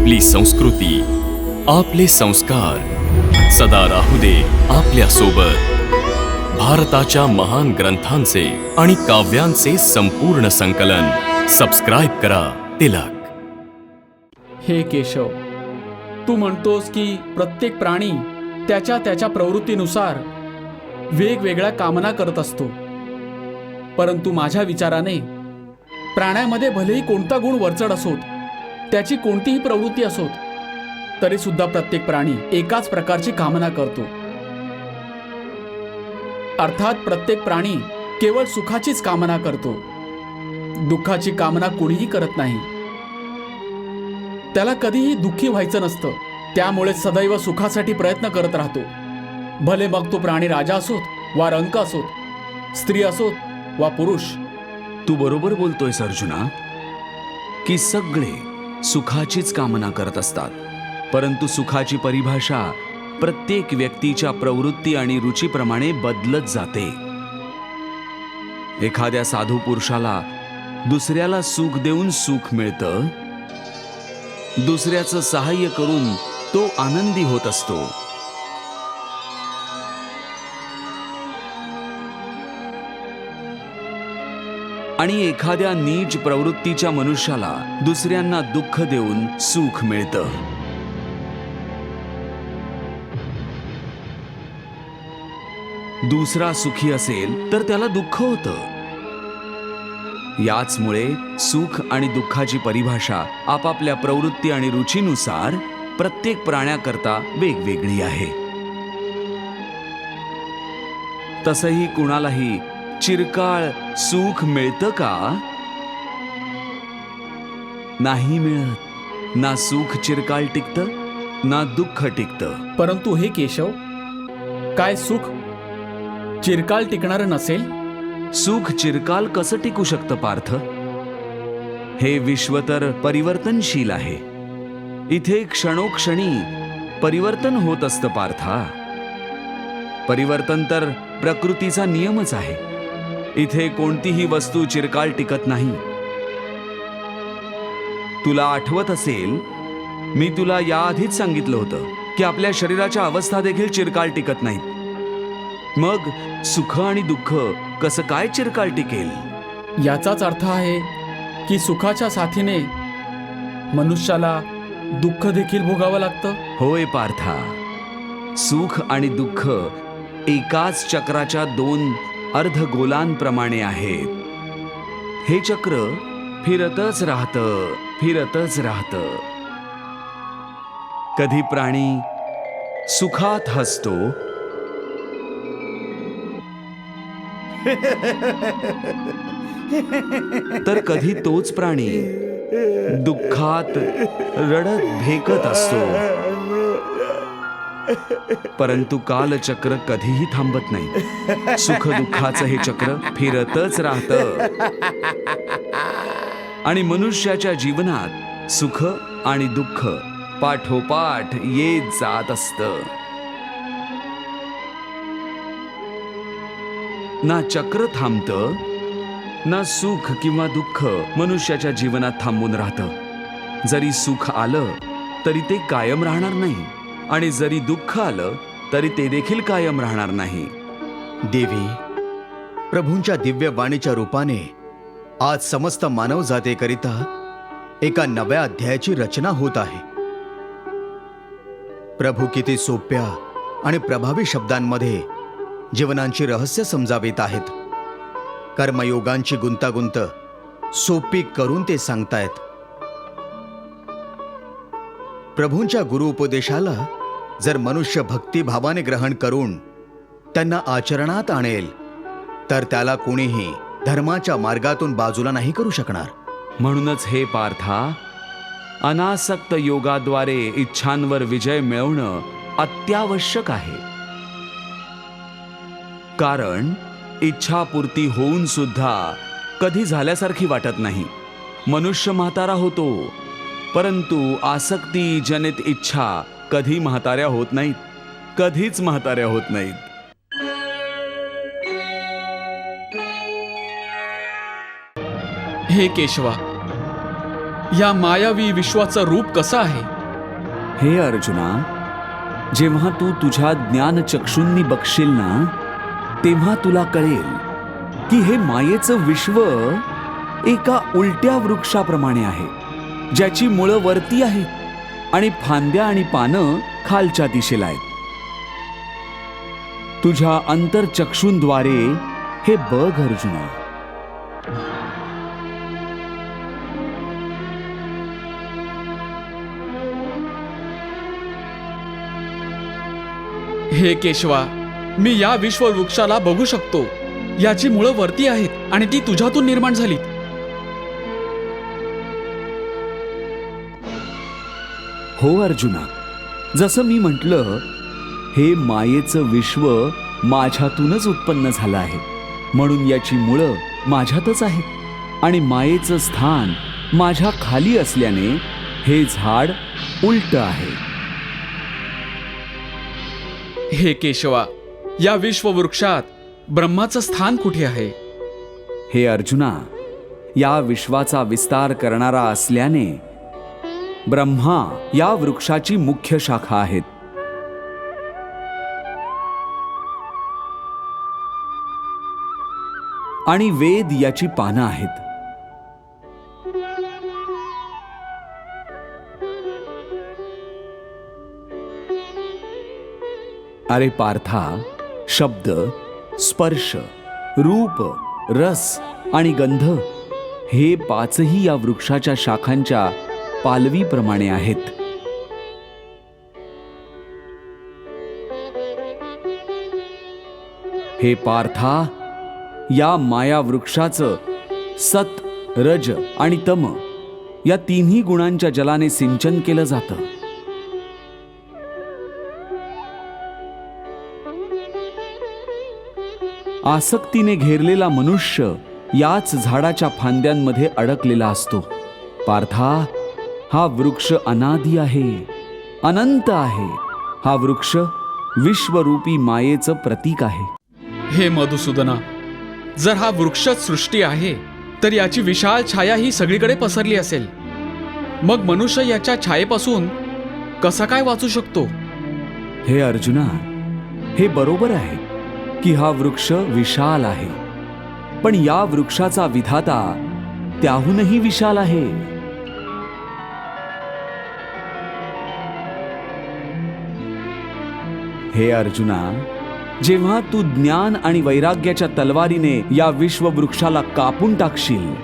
आपली संस्कृती, आपले संस्कार सदा राहू दे आपल्या सोबत. भारताच्या महान ग्रंथांचे आणि काव्यांचे संपूर्ण संकलन. सबस्क्राईब करा तिलक. हे केशव, तू म्हणतोस की प्रत्येक प्राणी त्याच्या त्याच्या प्रवृत्तीनुसार वेगवेगळ्या कामना करत असतो, परंतु माझ्या विचाराने प्राण्यामध्ये भलेही कोणता गुण वरचढ असोत, त्याची कोणतीही प्रवृत्ती असोत, तरी सुद्धा प्रत्येक प्राणी एकाच प्रकारची कामना करतो. अर्थात प्रत्येक प्राणी केवळ सुखाचीच कामना करतो, दुःखाची कामना कोणीही करत नाही. त्याला कधीही दुःखी व्हायचं नसतं, त्यामुळे सदैव सुखासाठी प्रयत्न करत राहतो. भले मग तो प्राणी राजा असोत वा रंक असोत, स्त्री असोत वा पुरुष. तू बरोबर बोलतोयस अर्जुना की सगळे सुखाचीच कामना करत असतात, परंतु सुखाची परिभाषा प्रत्येक व्यक्तीच्या प्रवृत्ती आणि रुचीप्रमाणे बदलत जाते. एखाद्या साधू पुरुषाला दुसऱ्याला सुख देऊन सुख मिळतं, दुसऱ्याचं सहाय्य करून तो आनंदी होत असतो. आणि एखाद्या नीच प्रवृत्तीच्या मनुष्याला दुसऱ्यांना दुःख देऊन सुख मिळतं. दुसरा सुखी असेल तर त्याला दुःख होतं. याचमुळे सुख आणि दुःखाची परिभाषा आपापल्या प्रवृत्ती आणि रुचीनुसार प्रत्येक प्राण्याकरता वेगवेगळी आहे. तसंही कुणालाही चिरकाळ सुख मिळतं का? नाही मिळत. ना सुख चिरकाळ टिकतं ना दुःख टिकतं. परंतु हे केशव, काय सुख चिरकाल टिकणारं नसेल? सुख चिरकाल कसं टिकू शकतं पार्थ? हे विश्व तर परिवर्तनशील आहे. इथे क्षणोक्षणी परिवर्तन होत असतं पार्था. परिवर्तन तर प्रकृतीचा नियमच आहे. इथे कोणतीही वस्तू चिरकाल टिकत नाही. तुला आठवत असेल, मी तुला याआधीच सांगितलं होतं की आपल्या शरीराच्या अवस्था देखील चिरकाल टिकत नाहीत. मग सुख आणि दुःख कसं काय चिरकाल टिकेल? याचाच अर्थ आहे की सुखाच्या साथीने मनुष्याला दुःख देखील भोगावं लागतं. होय पार्था, सुख आणि दुःख एकाच चक्राच्या दोन अर्धगोलांप्रमाणे आहेत. हे चक्र फिरतच राहतं, फिरतच राहतं. कधी प्राणी सुखात हसतो, तर कधी तोच प्राणी दुःखात रडत भेकत असतो. परंतु कालचक्र कधीही थांबत नाही. सुख दुःखाचं हे चक्र फिरतच राहतं. आणि मनुष्याच्या जीवनात सुख आणि दुःख पाठोपाठ येत जात असतं. ना चक्र थांबतं, ना सुख किंवा दुःख मनुष्याच्या जीवनात थांबून राहतं. जरी सुख आलं तरी ते कायम राहणार नाही, आणि जरी दुःख आलं तरी ते देखील कायम राहणार नाही. देवी, प्रभूंच्या दिव्य वाणीच्या रूपाने आज समस्त मानव जातीकरिता एका नव्या अध्यायाची रचना होत आहे. प्रभू किती सोप्या आणि प्रभावी शब्दांमध्ये जीवनांची रहस्य समजावीत आहेत. कर्मयोगांची गुंतागुंत सोपी करून ते सांगतायत. प्रभूंच्या गुरु उपदेशाला जर मनुष्य भक्तिभावाने ग्रहण करून त्यांना आचरणात आणेल, तर त्याला कोणीही धर्माच्या मार्गातून बाजूला नाही करू शकणार. म्हणूनच हे पार्था, अनासक्त योगाद्वारे इच्छांवर विजय मिळवणं अत्यावश्यक आहे. कारण इच्छापूर्ती होऊन सुद्धा कधी झाल्यासारखी वाटत नाही. मनुष्य म्हातारा होतो, परंतु आसक्ती जनित इच्छा कधी म्हाताऱ्या होत नाहीत, कधीच म्हाताऱ्या होत नाहीत. हे केशवा, या मायावी विश्वाचं रूप कसं आहे? हे अर्जुना, जेव्हा तू तुझ्या ज्ञानचक्षूंनी बघशील ना, तेव्हा तुला कळेल की हे मायेचं विश्व एका उलट्या वृक्षाप्रमाणे आहे, ज्याची मुळं वरती आहेत आणि फांद्या आणि पानं खालच्या दिशेला आहेत. तुझ्या अंतरचक्षूंद्वारे हे बघ अर्जुना. हे केशवा, मी या विश्ववृक्षाला बघू शकतो. याची मुळं वरती आहेत आणि ती तुझ्यातून निर्माण झालीत. हो अर्जुना, जसं मी म्हटलं, हे मायेचं विश्व माझ्यातूनच उत्पन्न झालं आहे, म्हणून याची मुळं माझ्यातच आहेत आणि मायेचं स्थान माझ्या खाली असल्याने हे झाड उलट आहे. हे केशवा, या विश्ववृक्षात ब्रह्माचं स्थान कुठे आहे? हे अर्जुना, या विश्वाचा विस्तार करणारा असल्याने ब्रह्मा या वृक्षाची मुख्य शाखा आहेत. आणि वेद याची पानं आहेत. अरे पार्था, शब्द, स्पर्श, रूप, रस आणि गंध हे पाचही या वृक्षाच्या शाखांच्या पालवीप्रमाणे आहेत. हे पार्था, या माया वृक्षाचं सत, रज आणि तम या तिन्ही गुणांच्या जलाने सिंचन केलं जातं. आसक्तीने घेरलेला मनुष्य याच झाडाच्या फांद्यांमध्ये अडकलेला असतो. पार्था, हा वृक्ष अनादी आहे, अनंत आहे. हा वृक्ष विश्वरूपी मायेचं प्रतीक आहे. हे मधुसूदना, जर हा वृक्षच सृष्टी आहे तर याची विशाल छाया ही सगळीकडे पसरली असेल. मग मनुष्य याच्या छायेपासून कसा काय वाचू शकतो? हे अर्जुना, हे बरोबर आहे की हा वृक्ष विशाल आहे, पण या वृक्षाचा विधाता त्याहूनही विशाल आहे. हे अर्जुना, जेव्हा तू ज्ञान आणि वैराग्याच्या तलवारीने या विश्ववृक्षाला कापून टाकशील,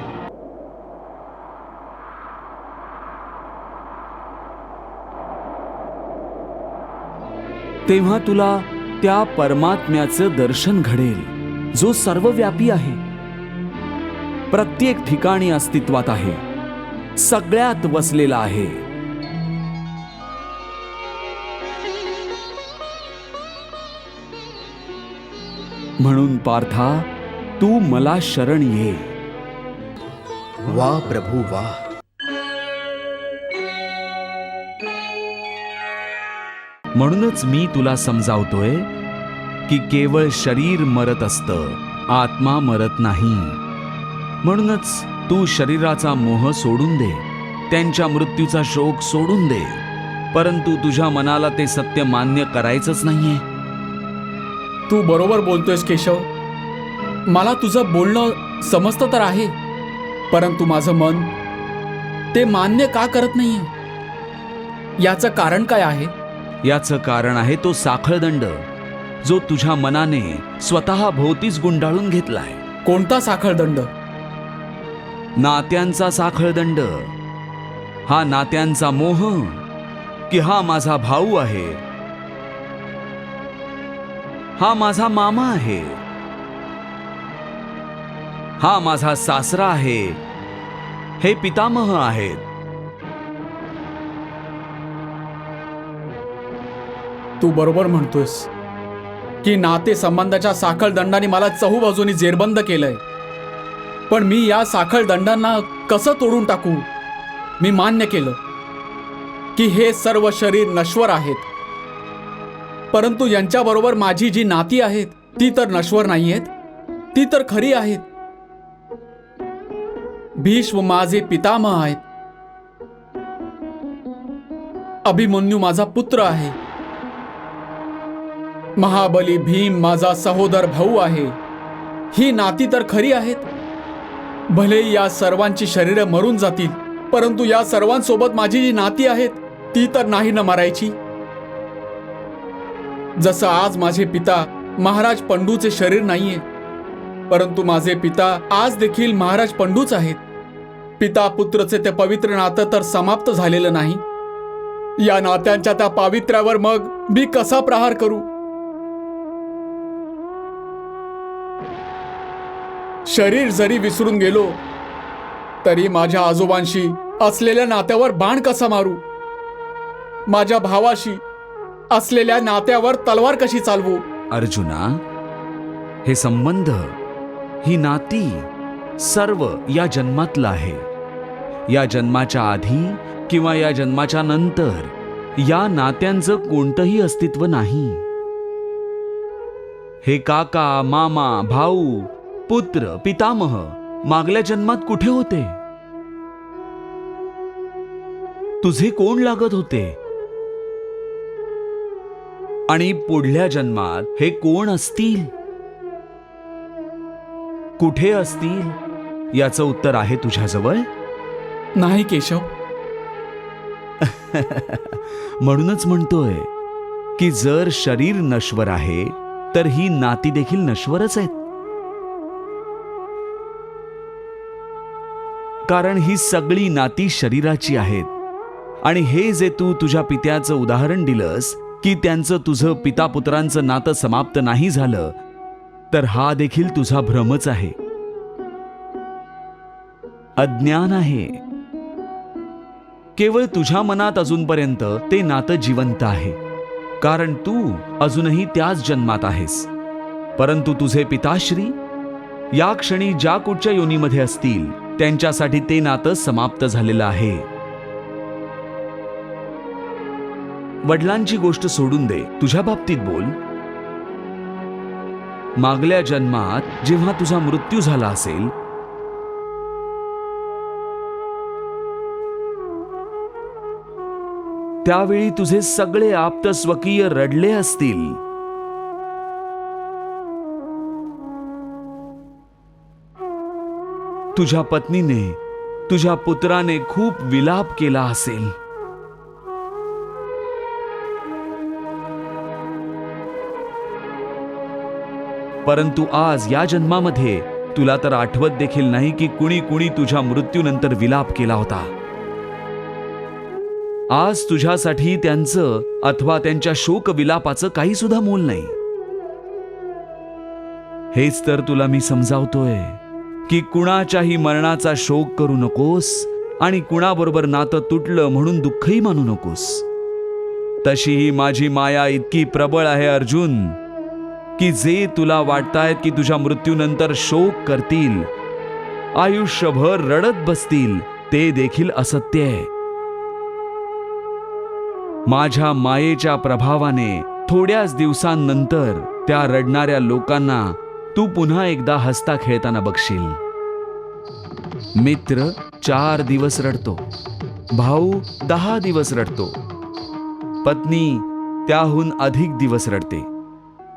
तेव्हा तुला त्या परमात्म्याचं दर्शन घडेल, जो सर्वव्यापी आहे, प्रत्येक ठिकाणी अस्तित्वात आहे, सगळ्यात वसलेला आहे. म्हणून पार्था, तू मला शरण ये. वा प्रभू वा. म्हणूनच मी तुला समजावतोय की केवळ शरीर मरत असतं, आत्मा मरत नाही. म्हणूनच तू शरीराचा मोह सोडून दे, त्यांच्या मृत्यूचा शोक सोडून दे, परंतु तुझ्या मनाला ते सत्य मान्य करायचंच नाहीये. तू बरोबर बोलतोयस केशव. मला तुझं बोलणं समजतं तर आहे, परंतु माझं मन ते मान्य का करत नाहीये? याचं कारण काय आहे? याचं कारण आहे तो साखळदंड, जो तुझ्या मनाने स्वतः भोवतीच गुंडाळून घेतलाय. कोणता साखळदंड? नात्यांचा साखळदंड. हा नात्यांचा मोह की हा माझा भाऊ आहे, हा माझा मामा आहे, हा माझा सासरा आहे, हे पितामह आहेत. तू बरोबर म्हणतोयस की नाते संबंधाच्या साखळदंडाने मला चहूबाजूनी जेरबंद केलंय. पण मी या साखळदंडांना कसं तोडून टाकू? मी मान्य केलं की हे सर्व शरीर नश्वर आहेत, परंतु यांच्याबरोबर माझी जी नाती आहेत ती तर नश्वर नाही आहेत, ती तर खरी आहेत. भीष्म माझे पितामह आहेत, अभिमन्यू माझा पुत्र आहे. महाबली भीम माझा सहोदर भाऊ आहे. ही नाती तर खरी आहेत. भले या सर्वांची शरीरं मरून जातील, परंतु या सर्वांसोबत माझी जी नाती आहेत ती तर नाही न मरायची. जसं आज माझे पिता महाराज पंडूचे शरीर नाहीये, परंतु माझे पिता आज देखील महाराज पंडूच आहेत. पिता पुत्रचे ते पवित्र नातं तर समाप्त झालेलं नाही. या नात्यांच्या त्या पावित्र्यावर मग मी कसा प्रहार करू? शरीर जरी विसरून गेलो तरी माझ्या आजोबांशी असलेल्या नात्यावर बाण कसा मारू? माझ्या भावाशी असलेल्या नात्यावर तलवार कशी चालवू? अर्जुना, हे संबंध, ही नाती सर्व या जन्मातलं आहे. या जन्माच्या आधी किंवा या जन्माच्या नंतर या नात्यांचं कोणतंही अस्तित्व नाही. हे काका, मामा, भाऊ, पुत्र, पितामह मागल्या जन्मात कुठे होते? तुझे कोण लागत होते? आणि पुढल्या जन्मात हे कोण असतील? कुठे असतील? याचं उत्तर आहे तुझ्याजवळ? नाही केशव. म्हणूनच म्हणतोय की जर शरीर नश्वर आहे तर ही नाती देखील नश्वरच आहेत. कारण ही सगळी नाती शरीराची आहेत. आणि हे जे तू तुझ्या पित्याचं उदाहरण दिलंस की त्यांचं तुझं पिता पुत्रांचं नातं समाप्त नाही झालं, तर हा देखील तुझा भ्रमच आहे, अज्ञान आहे. केवळ तुझ्या मनात अजूनपर्यंत ते नातं जिवंत आहे, कारण तू अजूनही त्याच जन्मात आहेस. परंतु तुझे पिताश्री या क्षणी ज्या कुठच्या योनीमध्ये असतील त्यांच्यासाठी ते नातं समाप्त झालेलं आहे. वडिलांची गोष्ट सोडून दे, तुझ्या बाबतीत बोल. मागल्या जन्मात जेव्हा तुझा मृत्यू झाला असेल त्यावेळी तुझे सगळे आप्त स्वकीय रडले असतील. तुझ्या पत्नीने, तुझ्या पुत्राने खूप विलाप केला असेल. परंतु आज या जन्मामध्ये तुला तर आठवत देखील नाही की कुणी कुणी तुझ्या मृत्यूनंतर विलाप केला होता. आज तुझ्यासाठी त्यांचं अथवा त्यांच्या शोक विलापाचं काही सुद्धा मोल नाही. हेच तर तुला मी समजावतोय की कुणाच्याही मरणाचा शोक करू नकोस आणि कुणाबरोबर नातं तुटलं म्हणून दुःखही मानू नकोस. तशीही माझी माया इतकी प्रबळ आहे अर्जुन की जे तुला वाटतायत की तुझ्या मृत्यूनंतर शोक करतील, आयुष्यभर रडत बसतील, ते देखील असत्य आहे. माझ्या मायेच्या प्रभावाने थोड्याच दिवसांनंतर त्या रडणाऱ्या लोकांना तू पुन्हा एकदा हसता खेळताना बघशील. मित्र 4 दिवस रडतो, भाऊ 10 दिवस रडतो, पत्नी त्याहून अधिक दिवस रडते,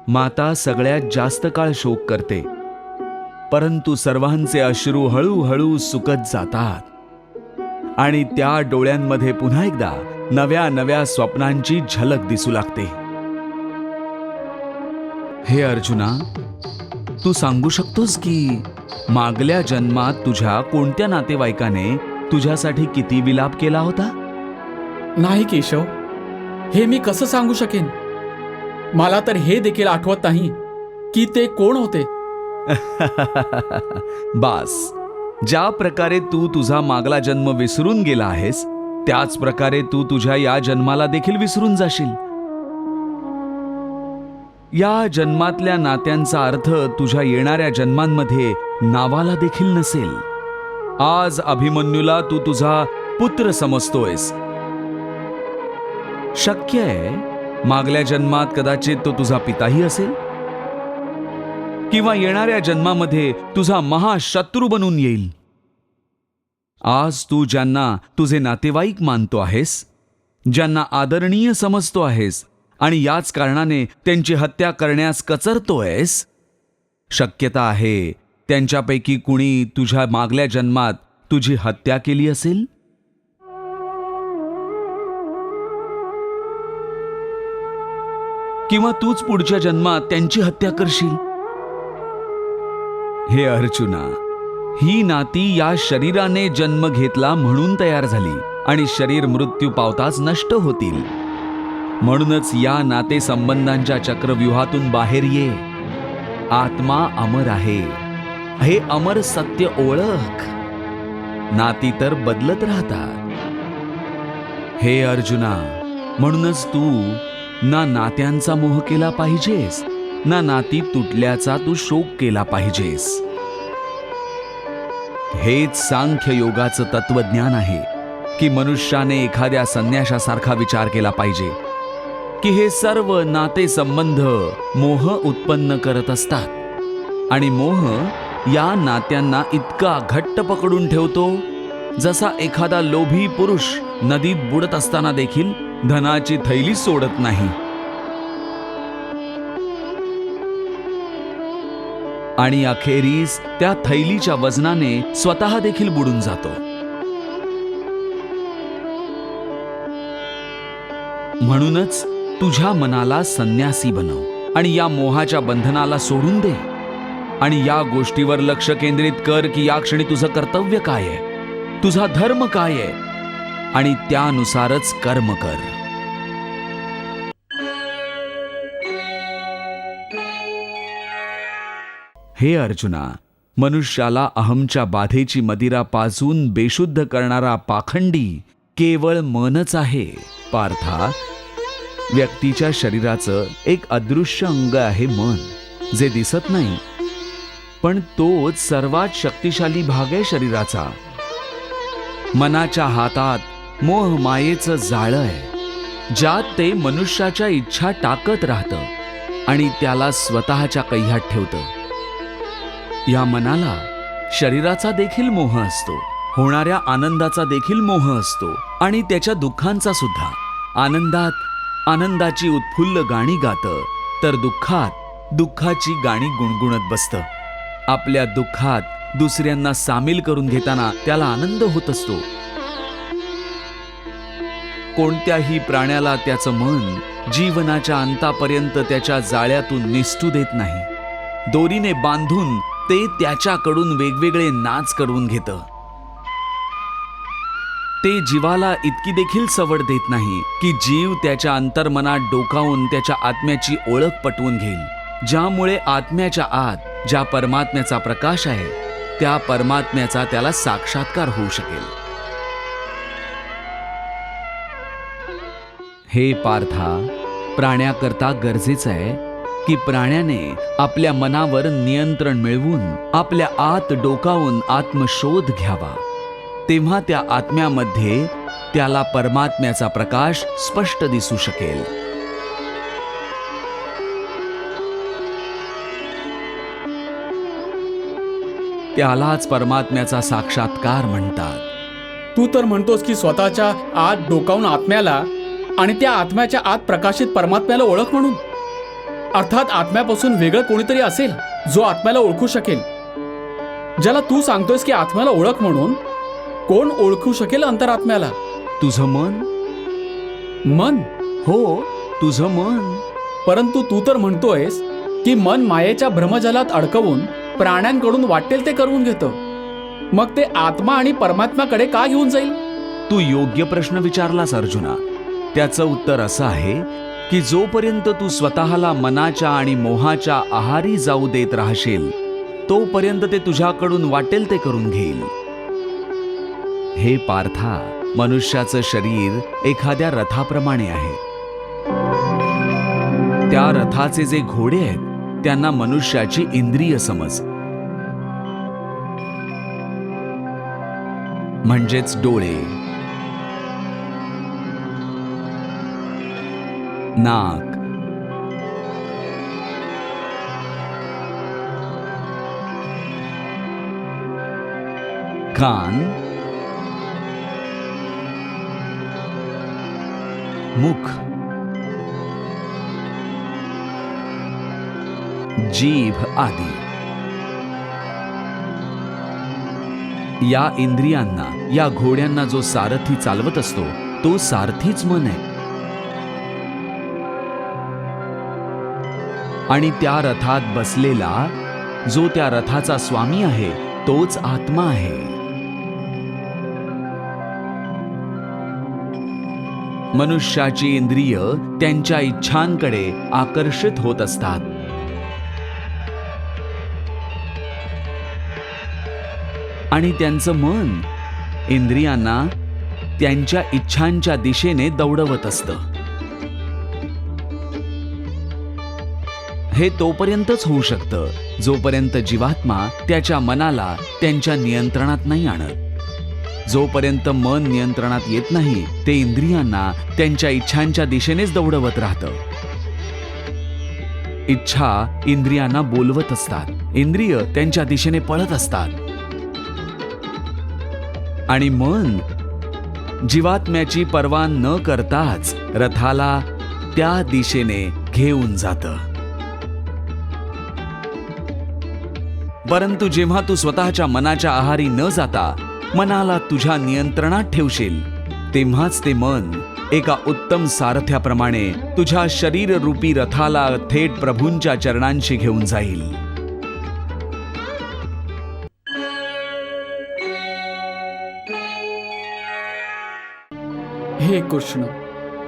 माता सगळ्यात जास्त काळ शोक करते. परंतु सर्वांचे अश्रू हळूहळू सुकत जातात आणि त्या डोळ्यांमध्ये पुन्हा एकदा नव्या नव्या स्वप्नांची झलक दिसू लागते. हे अर्जुना, तू सांगू शकतोस की मागल्या जन्मात तुझ्या कोणत्या नातेवाईकाने तुझ्यासाठी किती विलाप केला होता? नाही केशव, हे मी कसं सांगू शकेन? मला तर हे देखील आठवत नाही की ते कोण होते. बास, ज्या प्रकारे तू तुझा मागला जन्म विसरून गेला आहेस त्याच प्रकारे तू तुझ्या या जन्माला देखील विसरून जाशील. या जन्मातल्या नात्यांचा अर्थ तुझ्या येणाऱ्या जन्मांमध्ये नावाला देखील नसेल. आज अभिमन्यूला तू तुझा पुत्र समजतोयस. शक्य आहे मागल्या जन्मात कदाचित तो तुझा पिताही असेल, किंवा येणाऱ्या जन्मामध्ये तुझा महाशत्रू बनून येईल. आज तू ज्यांना तुझे नातेवाईक मानतो आहेस, ज्यांना आदरणीय समजतो आहेस आणि याच कारणाने त्यांची हत्या करण्यास कचरतोयस, शक्यता आहे त्यांच्यापैकी कुणी तुझ्या मागल्या जन्मात तुझी हत्या केली असेल. किंवा तूच पुढच्या जन्मात त्यांची हत्या करशील. हे अर्जुना, ही नाती या शरीराने जन्म घेतला म्हणून तयार झाली आणि शरीर मृत्यू पावताच नष्ट होतील. म्हणूनच या नातेसंबंधांच्या चक्रव्यूहातून बाहेर ये. आत्मा अमर आहे, हे अमर सत्य ओळख. नाती तर बदलत राहतात. हे अर्जुना, म्हणूनच तू ना नात्यांचा मोह केला पाहिजेस, ना नाती तुटल्याचा तू शोक केला पाहिजेस. हेच सांख्य योगाचं तत्वज्ञान आहे की मनुष्याने एखाद्या संन्याशासारखा विचार केला पाहिजे की हे सर्व नातेसंबंध मोह उत्पन्न करत असतात आणि मोह या नात्यांना इतका घट्ट पकडून ठेवतो जसा एखादा लोभी पुरुष नदीत बुडत असताना देखील धनाची थैली सोडत नाही. आणि अखेरीस त्या थैलीच्या वजनाने स्वतः देखील बुडून जातो. म्हणूनच तुझ्या मनाला संन्यासी बनव आणि या मोहाच्या बंधनाला सोडून दे आणि या गोष्टीवर लक्ष केंद्रित कर की या क्षणी तुझं कर्तव्य काय आहे, तुझा धर्म काय आहे आणि त्यानुसारच कर्म कर. हे अर्जुना, मनुष्याला अहमच्या बाधेची मदिरा पाजून बेशुद्ध करणारा पाखंडी केवळ मनच आहे. पार्था, व्यक्तीच्या शरीराचं एक अदृश्य अंग आहे मन, जे दिसत नाही, पण तोच सर्वात शक्तिशाली भाग आहे शरीराचा. मनाच्या हातात मोह मायेचं जाळं आहे, ज्यात ते मनुष्याच्या इच्छा टाकत राहतं आणि त्याला स्वतःच्या कैह्यात ठेवतं. या मनाला शरीराचा देखील मोह असतो, होणाऱ्या आनंदाचा देखील मोह असतो आणि त्याच्या दुःखांचा सुद्धा. आनंदात आनंदाची उत्फुल्ल गाणी गातं, तर दुःखात दुःखाची गाणी गुणगुणत बसतं. आपल्या दुःखात दुसऱ्यांना सामील करून घेताना त्याला आनंद होत असतो. कोणत्याही प्राण्याला त्याचं मन जीवनाच्या अंतापर्यंत त्याच्या जाळ्यातून निसटू देत नाही. दोरीने बांधून ते त्याच्याकडून वेगवेगळे नाच करून घेतं. ते जीवाला इतकी देखील सवड देत नाही की जीव त्याच्या अंतर्मनात डोकावून त्याच्या आत्म्याची ओळख पटवून घेईल, ज्यामुळे आत्म्याच्या आत ज्या परमात्म्याचा प्रकाश आहे त्या परमात्म्याचा त्याला साक्षात्कार होऊ शकेल. हे पार्था, प्राण्याकरता गरजेचं आहे की प्राण्याने आपल्या मनावर नियंत्रण मिळवून आपल्या आत डोकावून आत्मशोध घ्यावा. तेव्हा त्या आत्म्यामध्ये त्याला परमात्म्याचा प्रकाश स्पष्ट दिसू शकेल. त्यालाच परमात्म्याचा साक्षात्कार म्हणतात. तू तर म्हणतोस की स्वतःच्या आत डोकावून आत्म्याला आणि त्या आत्म्याच्या आत प्रकाशित परमात्म्याला ओळख म्हणून. अर्थात आत्म्यापासून वेगळं कोणीतरी असेल जो आत्म्याला ओळखू शकेल. ज्याला तू सांगतोयस की आत्म्याला ओळख म्हणून, कोण ओळखू शकेल अंतरात्म्याला? तुझं मन. मन? हो, तुझं मन. परंतु तू तर म्हणतोयस की मन मायेच्या भ्रमजलात अडकवून प्राण्यांकडून वाटेल ते करून घेतं. मग ते आत्मा आणि परमात्म्याकडे का घेऊन जाईल? तू योग्य प्रश्न विचारलास अर्जुना. त्याचं उत्तर असं आहे की जोपर्यंत तू स्वतःला मनाच्या आणि मोहाच्या आहारी जाऊ देत राहशील, तोपर्यंत ते तुझ्याकडून वाटेल ते करून घेईल. हे पार्था, मनुष्याचं शरीर एखाद्या रथाप्रमाणे आहे. त्या रथाचे जे घोडे आहेत त्यांना मनुष्याची इंद्रिय समज, म्हणजेच डोळे, नाक, कान, मुख, जीभ आदी या इंद्रियांना, या घोड्यांना जो सारथी चालवत असतो तो सारथीच मन आहे. आणि त्या रथात बसलेला जो त्या रथाचा स्वामी आहे तोच आत्मा आहे. मनुष्याची इंद्रिय त्यांच्या इच्छांकडे आकर्षित होत असतात. आणि त्यांचं मन इंद्रियांना त्यांच्या इच्छांच्या दिशेने दौडवत असतं. हे तोपर्यंतच होऊ शकतं जोपर्यंत जीवात्मा त्याच्या मनाला त्यांच्या नियंत्रणात नाही आणत. जोपर्यंत मन नियंत्रणात येत नाही ते इंद्रियांना त्यांच्या इच्छांच्या दिशेनेच दौडवत राहतं. इच्छा इंद्रियांना बोलवत असतात, इंद्रिय त्यांच्या दिशेने पळत असतात आणि मन जीवात्म्याची पर्वा न करताच रथाला त्या दिशेने घेऊन जातं. परंतु जेव्हा तू स्वतःच्या मनाच्या आहारी न जाता मनाला तुझ्या नियंत्रणात ठेवशील तेव्हाच ते मन एका उत्तम सारथ्याप्रमाणे तुझ्या शरीररूपी रथाला थेट प्रभूंच्या चरणांशी घेऊन जाईल. हे कृष्ण,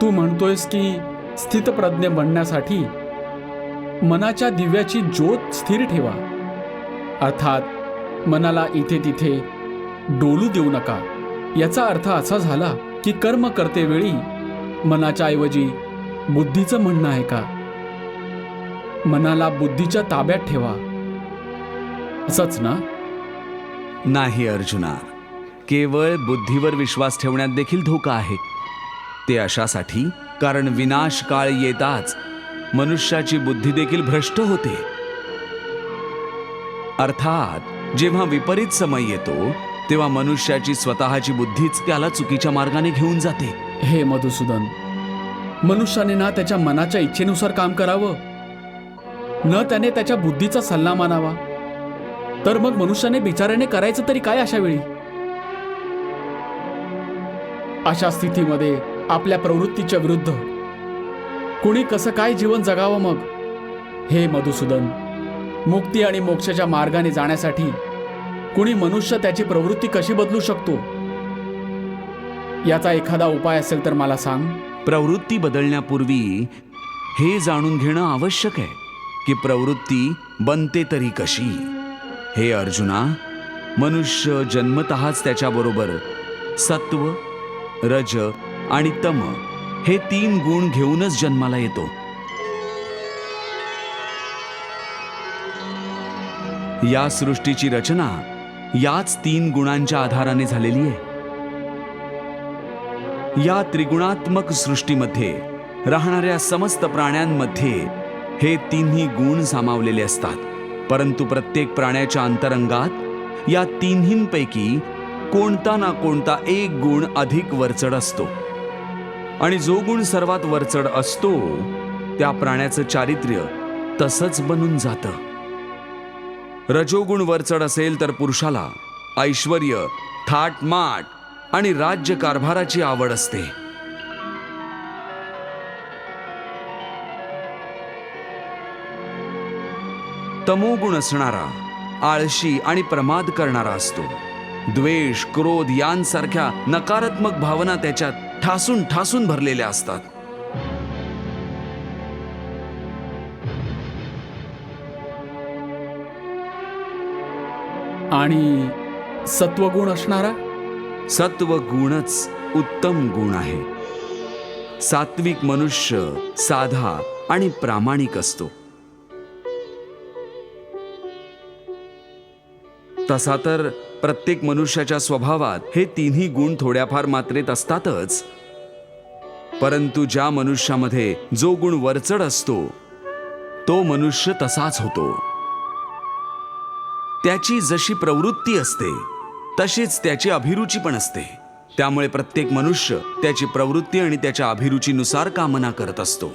तू म्हणतोयस की स्थितप्रज्ञ बनण्यासाठी मनाच्या दिव्याची ज्योत स्थिर ठेवा, अर्थात मनाला इथे तिथे डोलू देऊ नका. याचा अर्थ असा झाला की कर्म करतेवेळी मनाच्या ऐवजी बुद्धीचं म्हणणं आहे का? मनाला बुद्धीच्या ताब्यात ठेवा, असंच ना? नाही अर्जुना, केवळ बुद्धीवर विश्वास ठेवण्यात देखील धोका आहे. ते अशासाठी कारण विनाश काळ येताच मनुष्याची बुद्धी देखील भ्रष्ट होते. अर्थात जेव्हा विपरीत समय येतो तेव्हा मनुष्याची स्वतःची बुद्धीच त्याला चुकीच्या मार्गाने घेऊन जाते. हे मधुसूदन, मनुष्याने ना त्याच्या मनाच्या इच्छेनुसार काम करावं, न त्याने त्याच्या बुद्धीचा सल्ला मानावा. तर मग मनुष्याने बिचाऱ्याने करायचं तरी काय अशा वेळी? अशा स्थितीमध्ये आपल्या प्रवृत्तीच्या विरुद्ध कुणी कसं काय जीवन जगावं मग? हे मधुसूदन, मुक्ती आणि मोक्षाच्या मार्गाने जाण्यासाठी कुणी मनुष्य त्याची प्रवृत्ती कशी बदलू शकतो? याचा एखादा उपाय असेल तर मला सांग. प्रवृत्ती बदलण्यापूर्वी हे जाणून घेणं आवश्यक आहे की प्रवृत्ती बनते तरी कशी. हे अर्जुना, मनुष्य जन्मतःच त्याच्याबरोबर सत्व, रज आणि तम हे 3 गुण घेऊनच जन्माला येतो. या सृष्टीची रचना याच 3 गुणांच्या आधाराने झालेली आहे. या त्रिगुणात्मक सृष्टीमध्ये राहणाऱ्या समस्त प्राण्यांमध्ये हे 3ही गुण सामावलेले असतात. परंतु प्रत्येक प्राण्याच्या अंतरंगात या 3हींपैकी कोणता ना कोणता एक गुण अधिक वरचढ असतो. आणि जो गुण सर्वात वरचढ असतो त्या प्राण्याचं चारित्र्य तसंच बनून जातं. रजोगुण वरचढ असेल तर पुरुषाला ऐश्वर्य, थाटमाट आणि राज्य कारभाराची आवड असते. तमोगुण असणारा आळशी आणि प्रमाद करणारा असतो. द्वेष, क्रोध यांसारख्या नकारात्मक भावना त्याच्यात ठासून ठासून भरलेल्या असतात. आणि सत्वगुण असणारा? सत्व गुणच उत्तम गुण आहे. सात्विक मनुष्य साधा आणि प्रामाणिक असतो. तसा तर प्रत्येक मनुष्याच्या स्वभावात हे 3ही गुण थोड्याफार मात्रेत असतातच. परंतु ज्या मनुष्यामध्ये जो गुण वरचढ असतो तो मनुष्य तसाच होतो. त्याची जशी प्रवृत्ती असते तशीच त्याची अभिरुची पण असते. त्यामुळे प्रत्येक मनुष्य त्याची प्रवृत्ती आणि त्याच्या अभिरुचीनुसार कामना करत असतो.